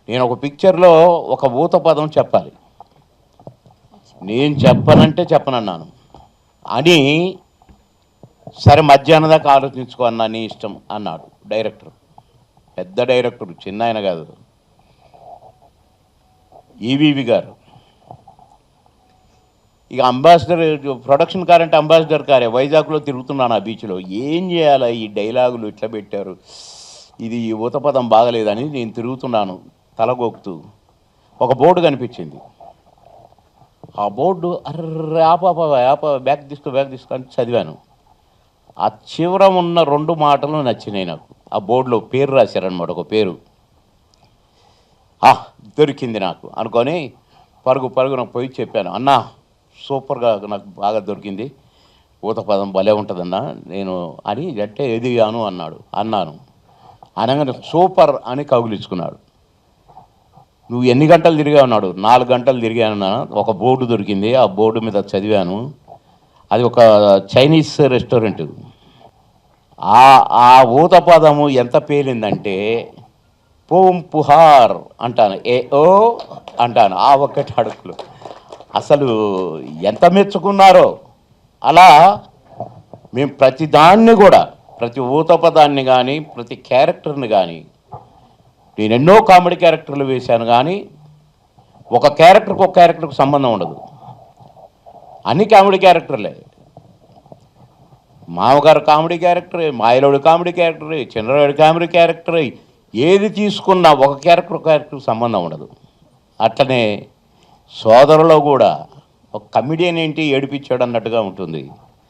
నేను ఒక పిక్చర్లో ఒక ఊత పదం చెప్పాలి, నేను చెప్పనంటే చెప్పనన్నాను అని, సరే మధ్యాహ్నం దాకా ఆలోచించుకో అన్నా, నీ ఇష్టం అన్నాడు డైరెక్టర్. పెద్ద డైరెక్టర్, చిన్న ఆయన కాదు, ఈవీవి గారు. ఇక అంబాసిడర్, ప్రొడక్షన్ కార్ అంటే అంబాసిడర్ కారే, వైజాగ్లో తిరుగుతున్నాను ఆ బీచ్లో. ఏం చేయాలా, ఈ డైలాగులు ఇట్లా పెట్టారు, ఇది ఊతపదం బాగలేదని నేను తిరుగుతున్నాను తలగొక్కుతూ. ఒక బోర్డు కనిపించింది. ఆ బోర్డు అర్రే ఆప బ్యాగ్ తీసుకో అని చదివాను. ఆ చివర ఉన్న 2 మాటలు నచ్చినాయి నాకు. ఆ బోర్డులో పేరు రాశారనమాట, ఒక పేరు. దొరికింది నాకు అనుకొని పరుగున పోయి చెప్పాను, అన్నా సూపర్గా నాకు బాగా దొరికింది, ఊత పదం భలే ఉంటుందన్నా నేను అని. అంటే ఎదిగాను అన్నాను. అనగానే సూపర్ అని కౌగిలించుకున్నాడు. నువ్వు ఎన్ని గంటలు తిరిగా ఉన్నాడు? 4 గంటలు తిరిగాను. ఒక బోర్డు దొరికింది, ఆ బోర్డు మీద చదివాను, అది ఒక చైనీస్ రెస్టారెంట్. ఆ ఊత పదము ఎంత పేలిందంటే పూం పుహార్ అంటాను, ఓ అంటాను, ఆ ఒక్కటి అడుగులు అసలు ఎంత మెచ్చుకున్నారో. అలా మేము ప్రతి దాన్ని కూడా, ప్రతి ఊత పదాన్ని కానీ, ప్రతి క్యారెక్టర్ని కానీ, నేను ఎన్నో కామెడీ క్యారెక్టర్లు వేశాను కానీ ఒక క్యారెక్టర్కి సంబంధం ఉండదు, అన్ని కామెడీ క్యారెక్టర్లే. మామగారు కామెడీ క్యారెక్టరే, మాయలోడు కామెడీ క్యారెక్టరే, చంద్రరాయుడు కామెడీ క్యారెక్టరే. ఏది తీసుకున్నా ఒక క్యారెక్టర్కి సంబంధం ఉండదు. అట్లనే సోదరులో కూడా ఒక కమిడియన్ ఏంటి ఏడిపించాడు అన్నట్టుగా ఉంటుంది.